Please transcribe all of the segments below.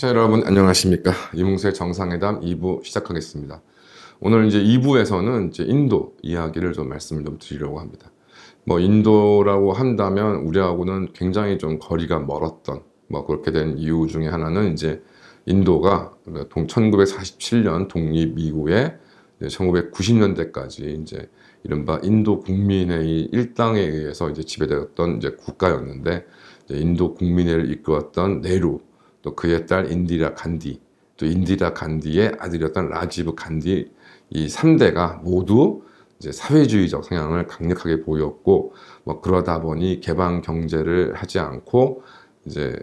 시청자 여러분 안녕하십니까. 이문세 정상회담 2부 시작하겠습니다. 오늘 이제 2부에서는 이제 인도 이야기를 좀 말씀을 좀 드리려고 합니다. 뭐 인도라고 한다면 우리하고는 굉장히 좀 거리가 멀었던 뭐 그렇게 된 이유 중에 하나는 이제 인도가 1947년 독립 이후에 1990년대까지 이제 이른바 인도 국민회의 일당에 의해서 이제 지배되었던 이제 국가였는데, 이제 인도 국민회의를 이끌었던 네루, 또 그의 딸 인디라 간디, 또 인디라 간디의 아들이었던 라지브 간디, 이 3대가 모두 이제 사회주의적 성향을 강력하게 보였고, 뭐 그러다 보니 개방 경제를 하지 않고 이제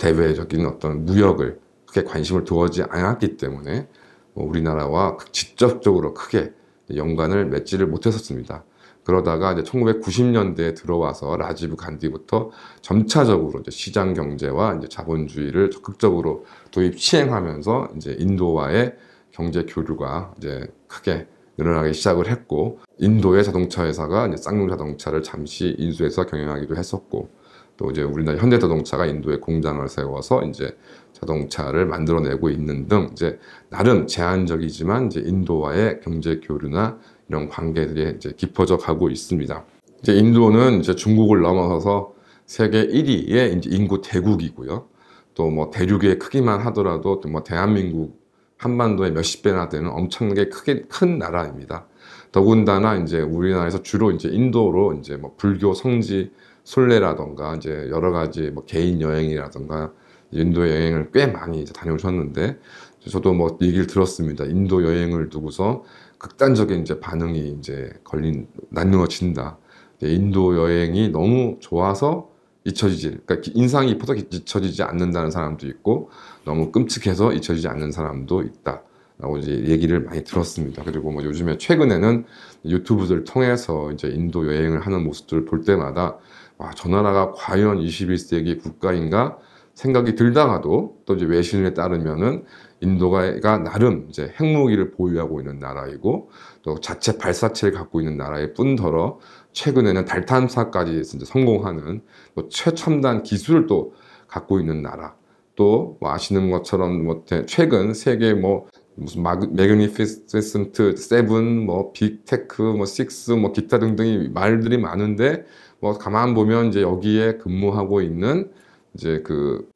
대외적인 어떤 무역을 크게 관심을 두어지 않았기 때문에 우리나라와 직접적으로 크게 연관을 맺지를 못했었습니다. 그러다가 이제 1990년대에 들어와서 라지브 간디부터 점차적으로 이제 시장 경제와 이제 자본주의를 적극적으로 도입 시행하면서 이제 인도와의 경제 교류가 이제 크게 늘어나기 시작을 했고, 인도의 자동차 회사가 이제 쌍용 자동차를 잠시 인수해서 경영하기도 했었고, 또 이제 우리나라 현대자동차가 인도에 공장을 세워서 이제 자동차를 만들어내고 있는 등 이제 나름 제한적이지만 이제 인도와의 경제 교류나 이런 관계들이 이제 깊어져 가고 있습니다. 이제 인도는 이제 중국을 넘어서서 세계 1위의 이제 인구 대국이고요. 또 뭐 대륙의 크기만 하더라도 또 뭐 대한민국 한반도의 몇십 배나 되는 엄청나게 큰 나라입니다. 더군다나 이제 우리나라에서 주로 이제 인도로 이제 뭐 불교 성지 순례라던가 이제 여러 가지 뭐 개인 여행이라던가 인도 여행을 꽤 많이 이제 다녀오셨는데, 저도 뭐 얘기를 들었습니다. 인도 여행을 두고서 극단적인 이제 반응이 이제 나누어진다. 인도 여행이 너무 좋아서 그러니까 인상이 깊어서 잊혀지지 않는다는 사람도 있고, 너무 끔찍해서 잊혀지지 않는 사람도 있다 라고 이제 얘기를 많이 들었습니다. 그리고 뭐 요즘에 최근에는 유튜브들 통해서 이제 인도 여행을 하는 모습들을 볼 때마다 와, 저 나라가 과연 21세기 국가인가 생각이 들다가도, 또 이제 외신에 따르면은 인도가 나름 이제 핵무기를 보유하고 있는 나라이고, 또 자체 발사체를 갖고 있는 나라일 뿐더러 최근에는 달 탐사까지 이제 성공하는 또 최첨단 기술을 또 갖고 있는 나라. 또 뭐 아시는 것처럼 뭐 최근 세계 뭐 무슨 매그니피센트 7, 뭐 빅테크, 뭐 6, 뭐 기타 등등이 말들이 많은데, 뭐 가만 보면 이제 여기에 근무하고 있는 이제 그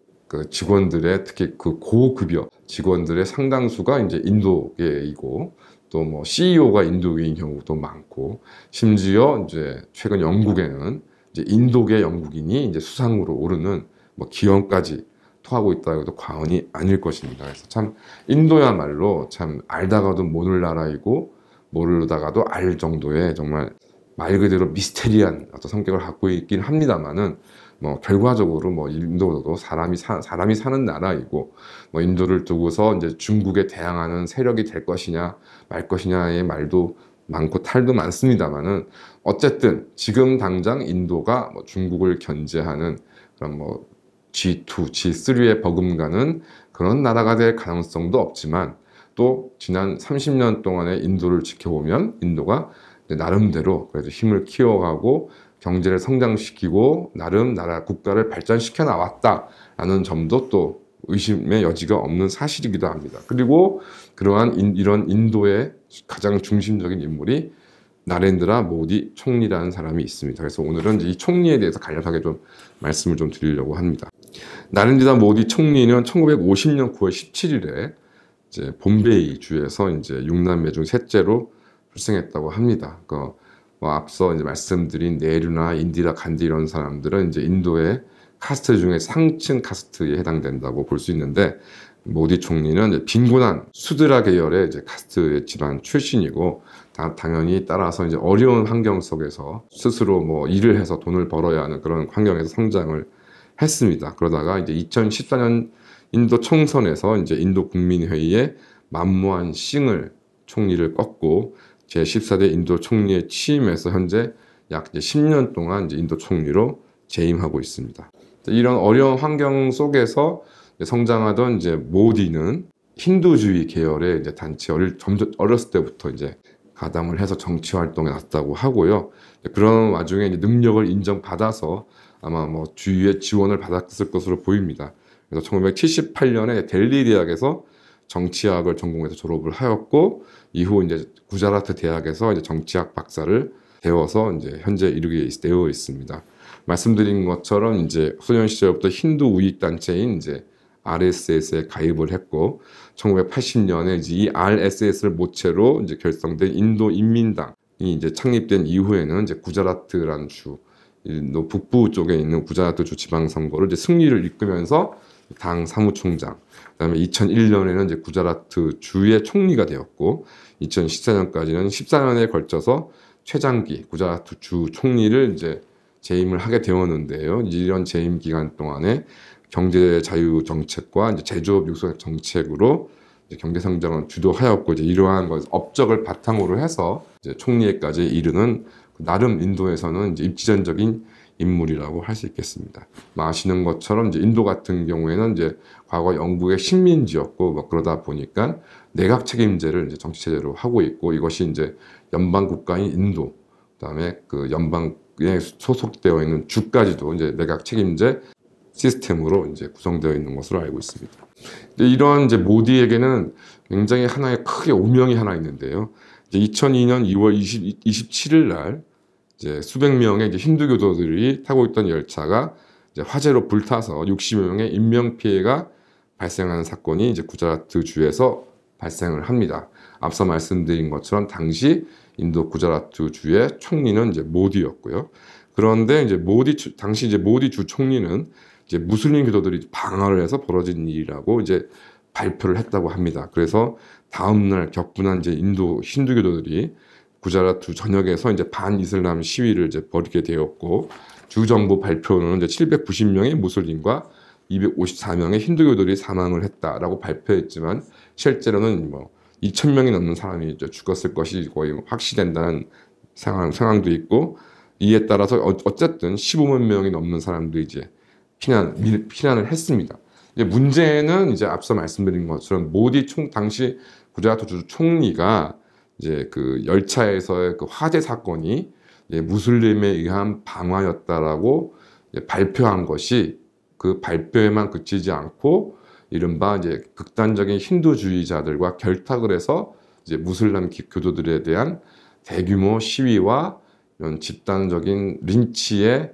직원들의, 특히 그 고급여 직원들의 상당수가 이제 인도계이고, 또 뭐 CEO가 인도계인 경우도 많고, 심지어 이제 최근 영국에는 이제 인도계 영국인이 이제 수상으로 오르는 뭐 기원까지 토하고 있다고 해도 과언이 아닐 것입니다. 그래서 참 인도야말로 참 알다가도 모를 나라이고, 모르다가도 알 정도의 정말 말 그대로 미스테리한 어떤 성격을 갖고 있긴 합니다만은, 뭐 결과적으로 뭐 인도도 사람이 사는 나라이고, 뭐 인도를 두고서 이제 중국에 대항하는 세력이 될 것이냐 말 것이냐의 말도 많고 탈도 많습니다만은, 어쨌든 지금 당장 인도가 뭐 중국을 견제하는 그런 뭐 G2, G3에 버금가는 그런 나라가 될 가능성도 없지만, 또 지난 30년 동안의 인도를 지켜보면 인도가 나름대로 그래도 힘을 키워가고 경제를 성장시키고 나름 나라 국가를 발전시켜 나왔다라는 점도 또 의심의 여지가 없는 사실이기도 합니다. 그리고 그러한 이런 인도의 가장 중심적인 인물이 나렌드라 모디 총리라는 사람이 있습니다. 그래서 오늘은 이 총리에 대해서 간략하게 좀 말씀을 좀 드리려고 합니다. 나렌드라 모디 총리는 1950년 9월 17일에 이제 봄베이 주에서 이제 6남매 중 셋째로 출생했다고 합니다. 뭐 앞서 이제 말씀드린 네루나 인디라 간디 이런 사람들은 이제 인도의 카스트 중에 상층 카스트에 해당된다고 볼 수 있는데, 모디 총리는 이제 빈곤한 수드라 계열의 이제 카스트의 집안 출신이고, 당연히 따라서 이제 어려운 환경 속에서 스스로 뭐 일을 해서 돈을 벌어야 하는 그런 환경에서 성장을 했습니다. 그러다가 이제 2014년 인도 총선에서 이제 인도 국민회의에 만모한 싱을 총리를 꺾고 제14대 인도 총리에 취임해서 현재 약 10년 동안 이제 인도 총리로 재임하고 있습니다. 이런 어려운 환경 속에서 성장하던 이제 모디는 힌두주의 계열의 이제 단체 어렸을 때부터 이제 가담을 해서 정치 활동에 나섰다고 하고요. 그런 와중에 이제 능력을 인정받아서 아마 뭐 주위의 지원을 받았을 것으로 보입니다. 그래서 1978년에 델리 대학에서 정치학을 전공해서 졸업을 하였고, 이후 이제 구자라트 대학에서 이제 정치학 박사를 배워서 이제 현재 이르게 되어 있습니다. 말씀드린 것처럼 이제 소년 시절부터 힌두 우익 단체인 이제 RSS에 가입을 했고, 1980년에 이제 이 RSS를 모체로 이제 결성된 인도 인민당이 이제 창립된 이후에는 이제 구자라트라는 주, 인도 북부 쪽에 있는 구자라트 주 지방선거를 이제 승리를 이끌면서 당 사무총장, 그다음에 2001년에는 이제 구자라트 주의 총리가 되었고, 2014년까지는 14년에 걸쳐서 최장기 구자라트 주 총리를 이제 재임을 하게 되었는데요. 이런 재임 기간 동안에 경제 자유 정책과 이제 제조업 육성 정책으로 이제 경제 성장을 주도하였고, 이제 이러한 업적을 바탕으로 해서 이제 총리에까지 이르는 나름 인도에서는 이제 입지전적인 인물이라고 할 수 있겠습니다. 아시는 것처럼 이제 인도 같은 경우에는 이제 과거 영국의 식민지였고, 뭐 그러다 보니까 내각 책임제를 이제 정치 체제로 하고 있고, 이것이 이제 연방 국가인 인도, 그다음에 그 연방에 소속되어 있는 주까지도 이제 내각 책임제 시스템으로 이제 구성되어 있는 것으로 알고 있습니다. 이런 이제 모디에게는 굉장히 하나의 크게 오명이 하나 있는데요. 이제 2002년 2월 27일 날 이제 수백 명의 이제 힌두 교도들이 타고 있던 열차가 이제 화재로 불타서 60여 명의 인명 피해가 발생하는 사건이 이제 구자라트 주에서 발생을 합니다. 앞서 말씀드린 것처럼 당시 인도 구자라트 주의 총리는 이제 모디였고요. 그런데 이제 당시 이제 모디 주 총리는 이제 무슬림 교도들이 방화를 해서 벌어진 일이라고 이제 발표를 했다고 합니다. 그래서 다음날 격분한 이제 인도 힌두 교도들이 구자라트 전역에서 이제 반이슬람 시위를 이제 벌이게 되었고, 주 정부 발표는 이제 790명의 무슬림과 254명의 힌두교들이 사망을 했다라고 발표했지만, 실제로는 뭐 2,000명이 넘는 사람이 이제 죽었을 것이 거의 확시된다는 상황도 있고, 이에 따라서 어쨌든 15만 명이 넘는 사람들이 이제 피난을 했습니다. 이제 문제는 이제 앞서 말씀드린 것처럼 당시 구자라트 주 총리가 이제 그 열차에서의 그 화재 사건이 무슬림에 의한 방화였다라고 발표한 것이, 그 발표에만 그치지 않고 이른바 이제 극단적인 힌두주의자들과 결탁을 해서 이제 무슬림 교도들에 대한 대규모 시위와 이런 집단적인 린치에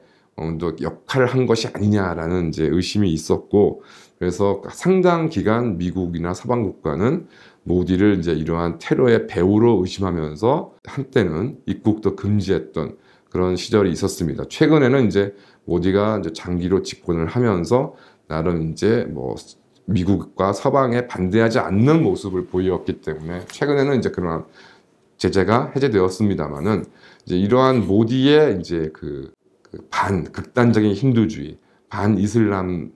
역할을 한 것이 아니냐라는 이제 의심이 있었고, 그래서 상당 기간 미국이나 서방 국가는 모디를 이제 이러한 테러의 배후로 의심하면서 한때는 입국도 금지했던 그런 시절이 있었습니다. 최근에는 이제 모디가 이제 장기로 집권을 하면서 나름 이제 뭐 미국과 서방에 반대하지 않는 모습을 보였기 때문에 최근에는 이제 그런 제재가 해제되었습니다만은, 이제 이러한 모디의 이제 극단적인 힌두주의, 반 이슬람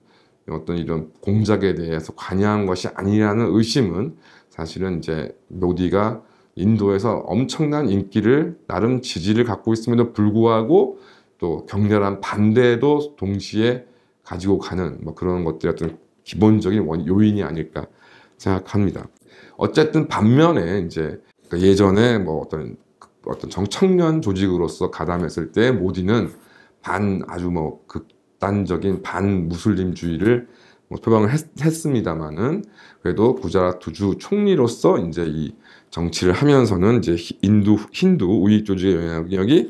어떤 이런 공작에 대해서 관여한 것이 아니라는 의심은, 사실은 이제 모디가 인도에서 엄청난 인기를, 나름 지지를 갖고 있음에도 불구하고 또 격렬한 반대도 동시에 가지고 가는 뭐 그런 것들이 어떤 기본적인 요인이 아닐까 생각합니다. 어쨌든 반면에 이제 예전에 뭐 어떤 청년 조직으로서 가담했을 때 모디는 아주 뭐 극단적인 반무슬림주의를 표방을 했습니다만은, 그래도 구자라트 주 총리로서 이제 이 정치를 하면서는 이제 힌두 우익 조직의 영향력이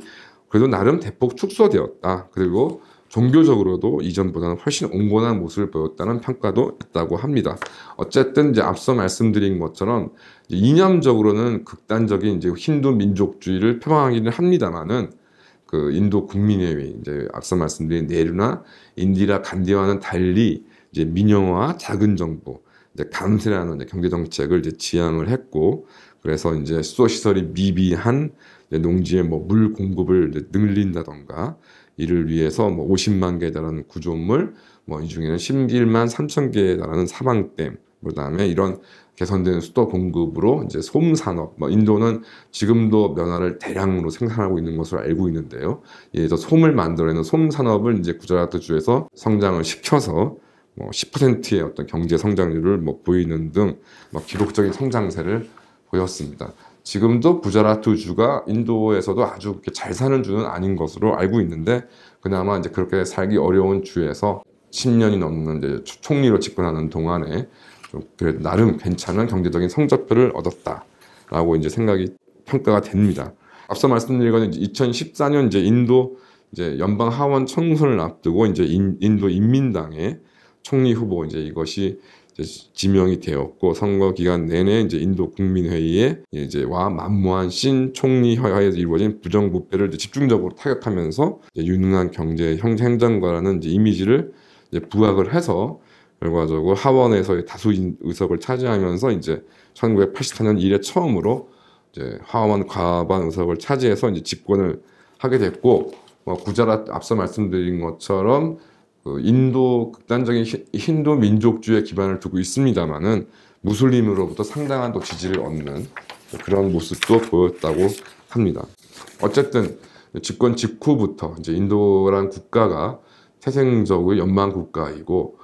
그래도 나름 대폭 축소되었다. 그리고 종교적으로도 이전보다는 훨씬 온건한 모습을 보였다는 평가도 있다고 합니다. 어쨌든 이제 앞서 말씀드린 것처럼 이념적으로는 극단적인 이제 힌두 민족주의를 표방하기는 합니다만은, 그 인도 국민회의, 이제 앞서 말씀드린 네루나 인디라 간디와는 달리 이제 민영화, 작은 정부, 이제 감세라는 이제 경제 정책을 이제 지향을 했고, 그래서 이제 수도 시설이 미비한 농지의 뭐 물 공급을 이제 늘린다던가, 이를 위해서 뭐 50만 개에 달하는 구조물, 뭐 이 중에는 11만 3천 개에 달하는 사방댐, 그다음에 이런 개선된 수도 공급으로 이제 솜 산업, 뭐 인도는 지금도 면화를 대량으로 생산하고 있는 것으로 알고 있는데요. 예를 들어 솜을 만들어내는 솜 산업을 이제 구자라트 주에서 성장을 시켜서 뭐 10%의 어떤 경제 성장률을 뭐 보이는 등 뭐 기록적인 성장세를 보였습니다. 지금도 구자라트 주가 인도에서도 아주 그렇게 잘 사는 주는 아닌 것으로 알고 있는데, 그나마 이제 그렇게 살기 어려운 주에서 10년이 넘는 이제 총리로 집권하는 동안에 좀 그래도 나름 괜찮은 경제적인 성적표를 얻었다라고 이제 평가가 됩니다. 앞서 말씀드린 건 2014년 이제 인도 이제 연방 하원 총선을 앞두고 이제 인도 인민당의 총리 후보 이제 이것이 이제 지명이 되었고, 선거 기간 내내 이제 인도 국민회의에 이제 와 만모한 신 총리 하에서 이루어진 부정부패를 이제 집중적으로 타격하면서 이제 유능한 경제 행정가라는 이제 이미지를 이제 부각을 해서 결과적으로 하원에서의 다수 의석을 차지하면서 이제 1984년 이래 처음으로 이제 하원 과반 의석을 차지해서 이제 집권을 하게 됐고, 구자랏 앞서 말씀드린 것처럼 그 인도 극단적인 힌두 민족주의에 기반을 두고 있습니다만은 무슬림으로부터 상당한 또 지지를 얻는 그런 모습도 보였다고 합니다. 어쨌든 집권 직후부터 이제 인도란 국가가 태생적으로 연방 국가이고,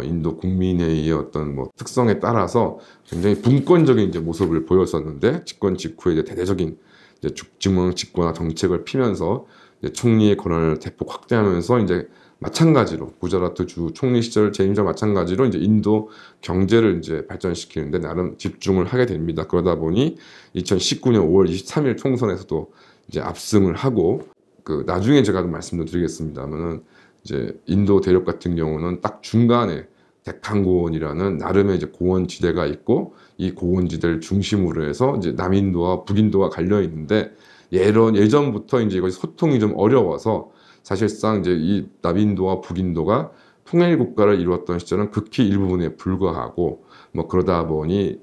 인도 국민회의의 어떤 특성에 따라서 굉장히 분권적인 이제 모습을 보였었는데, 집권 직후에 이제 대대적인 이제 중앙 집권화 정책을 피면서 이제 총리의 권한을 대폭 확대하면서 이제 마찬가지로 구자라트 주 총리 시절 재임과 마찬가지로 이제 인도 경제를 이제 발전시키는데 나름 집중을 하게 됩니다. 그러다 보니 2019년 5월 23일 총선에서도 이제 압승을 하고, 그 나중에 제가 좀 말씀도 드리겠습니다만은 이제 인도 대륙 같은 경우는 딱 중간에 데칸고원이라는 나름의 이제 고원지대가 있고, 이 고원지대를 중심으로 해서 이제 남인도와 북인도가 갈려 있는데, 예전부터 이제 이것이 소통이 좀 어려워서 사실상 이제 이 남인도와 북인도가 통일 국가를 이루었던 시절은 극히 일부분에 불과하고, 그러다 보니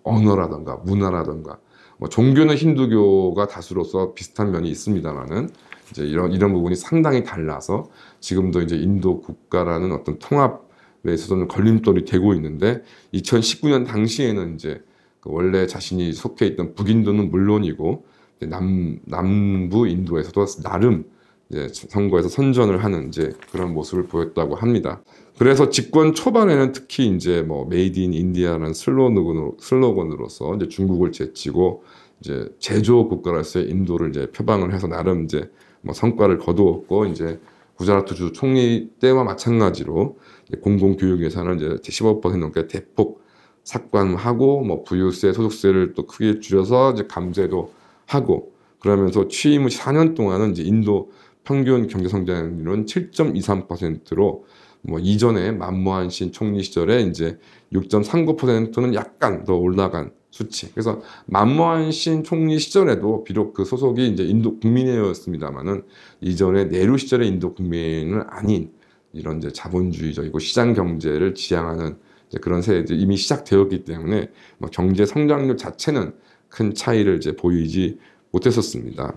언어라든가 문화라든가 종교는 힌두교가 다수로서 비슷한 면이 있습니다만은 이제 이런 부분이 상당히 달라서 지금도 이제 인도 국가라는 어떤 통합에 있어서는 걸림돌이 되고 있는데, 2019년 당시에는 이제 원래 자신이 속해 있던 북인도는 물론이고 남부 인도에서도 나름 이제 선거에서 선전을 하는 이제 그런 모습을 보였다고 합니다. 그래서 집권 초반에는 특히 이제 메이드 인 인디아라는 슬로건으로서 이제 중국을 제치고 이제 제조 국가로서의 인도를 이제 표방을 해서 나름 이제 성과를 거두었고, 이제 구자라트주 총리 때와 마찬가지로 공공교육 예산을 이제 15% 넘게 대폭 삭감하고 부유세, 소득세를 또 크게 줄여서 이제 감세도 하고, 그러면서 취임 후 4년 동안은 이제 인도 평균 경제 성장률은 7.23%로 이전에 만모한 신 총리 시절에 이제 6.39%는 약간 더 올라간 수치. 그래서 만모한 신 총리 시절에도 비록 그 소속이 이제 인도 국민회의였습니다만은 이전에 네루 시절의 인도 국민회의는 아닌 이런 이제 자본주의적이고 시장 경제를 지향하는 이제 그런 세대들이 이미 시작되었기 때문에 경제 성장률 자체는 큰 차이를 이제 보이지 못했었습니다.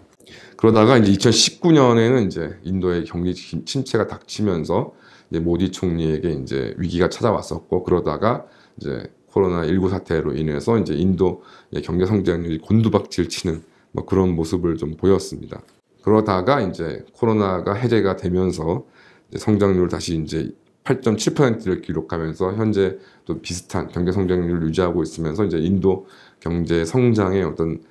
그러다가 이제 2019년에는 이제 인도의 경기 침체가 닥치면서 이제 모디 총리에게 이제 위기가 찾아왔었고, 그러다가 이제 코로나19 사태로 인해서 이제 인도 경제 성장률이 곤두박질 치는 그런 모습을 좀 보였습니다. 그러다가 이제 코로나가 해제가 되면서 이제 성장률 다시 이제 8.7%를 기록하면서 현재 또 비슷한 경제 성장률을 유지하고 있으면서 이제 인도 경제 성장의 어떤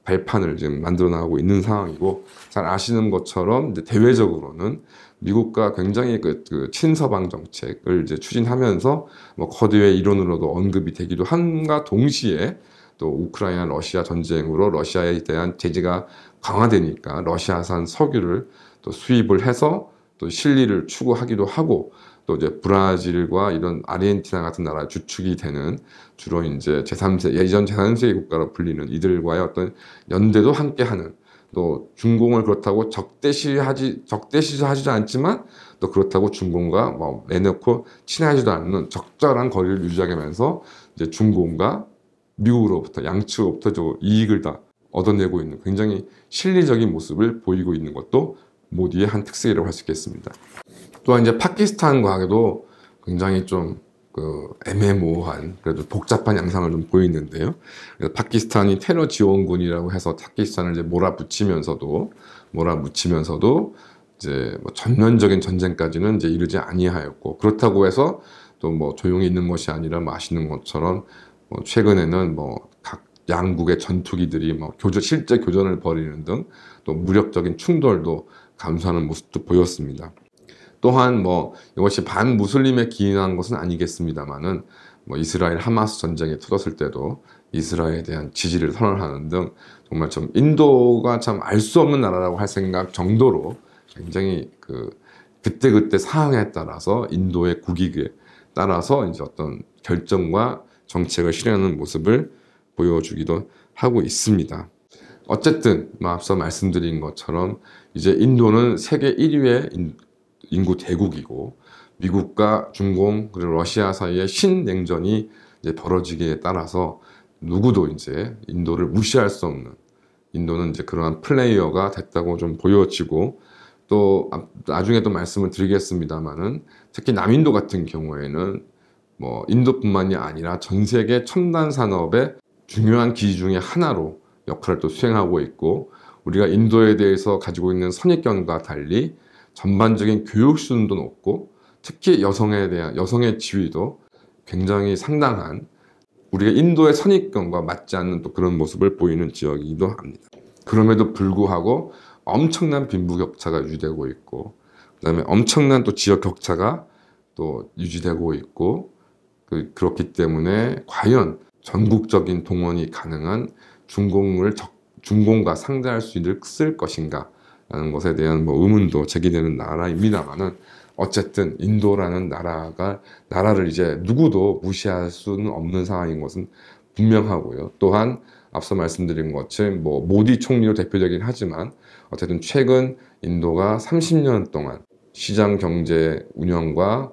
발판을 지금 만들어 나가고 있는 상황이고, 잘 아시는 것처럼 이제 대외적으로는 미국과 굉장히 그 친서방 정책을 이제 추진하면서 커드웨이 이론으로도 언급이 되기도 한과 동시에 또 우크라이나 러시아 전쟁으로 러시아에 대한 제재가 강화되니까 러시아산 석유를 또 수입을 해서 또 실리를 추구하기도 하고, 또 이제 브라질과 이런 아르헨티나 같은 나라 주축이 되는 주로 이제 예전 제3세계 국가로 불리는 이들과의 어떤 연대도 함께하는, 또 중공을 그렇다고 적대시하지도 않지만 또 그렇다고 중공과 내놓고 친하지도 않는 적절한 거리를 유지하면서 이제 중공과 미국으로부터 양측으로부터 저 이익을 다 얻어내고 있는 굉장히 실리적인 모습을 보이고 있는 것도 모디의 한 특색이라고 할 수 있겠습니다. 또한 이제 파키스탄과도 굉장히 좀 애매모호한, 그래도 복잡한 양상을 좀 보이는데요. 그래서 파키스탄이 테러 지원군이라고 해서 파키스탄을 이제 몰아붙이면서도 이제 전면적인 전쟁까지는 이제 이르지 아니하였고, 그렇다고 해서 또 조용히 있는 것이 아니라 아시는 것처럼 최근에는 각 양국의 전투기들이 실제 교전을 벌이는 등 또 무력적인 충돌도 감소하는 모습도 보였습니다. 또한 뭐 이것이 반무슬림에 기인한 것은 아니겠습니다만은 뭐 이스라엘 하마스 전쟁이 터졌을 때도 이스라엘에 대한 지지를 선언하는 등 정말 좀 인도가 참 알 수 없는 나라라고 할 생각 정도로 굉장히 그때그때 상황에 따라서 인도의 국익에 따라서 이제 어떤 결정과 정책을 실현하는 모습을 보여주기도 하고 있습니다. 어쨌든 앞서 말씀드린 것처럼 이제 인도는 세계 1위의 인구 대국이고 미국과 중공 그리고 러시아 사이에 신냉전이 이제 벌어지기에 따라서 누구도 이제 인도를 무시할 수 없는 인도는 이제 그러한 플레이어가 됐다고 좀 보여지고 또 나중에 또 말씀을 드리겠습니다만은 특히 남인도 같은 경우에는 뭐 인도뿐만이 아니라 전 세계 첨단 산업의 중요한 기지 중에 하나로 역할을 또 수행하고 있고 우리가 인도에 대해서 가지고 있는 선입견과 달리 전반적인 교육 수준도 높고 특히 여성에 대한 여성의 지위도 굉장히 상당한 우리가 인도의 선입견과 맞지 않는 또 그런 모습을 보이는 지역이기도 합니다. 그럼에도 불구하고 엄청난 빈부격차가 유지되고 있고 그다음에 엄청난 또 지역 격차가 또 유지되고 있고 그렇기 때문에 과연 전국적인 동원이 가능한 중공과 상대할 수 있을 것인가 라는 것에 대한 뭐 의문도 제기되는 나라입니다만은 어쨌든 인도라는 나라를 이제 누구도 무시할 수는 없는 상황인 것은 분명하고요. 또한 앞서 말씀드린 것처럼 뭐 모디 총리로 대표되긴 하지만 어쨌든 최근 인도가 30년 동안 시장 경제 운영과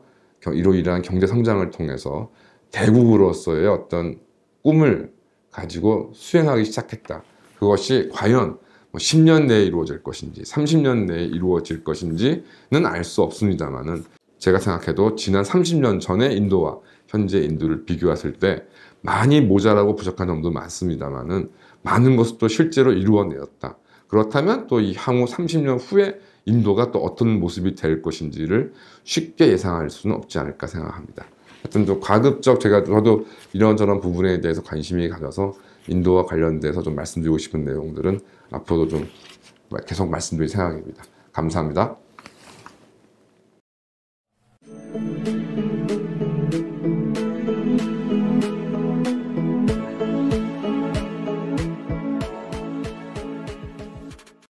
이로 인한 경제 성장을 통해서 대국으로서의 어떤 꿈을 가지고 수행하기 시작했다. 그것이 과연 10년 내에 이루어질 것인지 30년 내에 이루어질 것인지는 알 수 없습니다만은 제가 생각해도 지난 30년 전의 인도와 현재 인도를 비교했을 때 많이 모자라고 부족한 점도 많습니다만은 많은 것도 실제로 이루어내었다. 그렇다면 또 이 향후 30년 후에 인도가 또 어떤 모습이 될 것인지를 쉽게 예상할 수는 없지 않을까 생각합니다. 하여튼 좀 가급적 저도 이런저런 부분에 대해서 관심이 가져서 인도와 관련돼서 좀 말씀드리고 싶은 내용들은 앞으로도 좀 계속 말씀드릴 생각입니다. 감사합니다.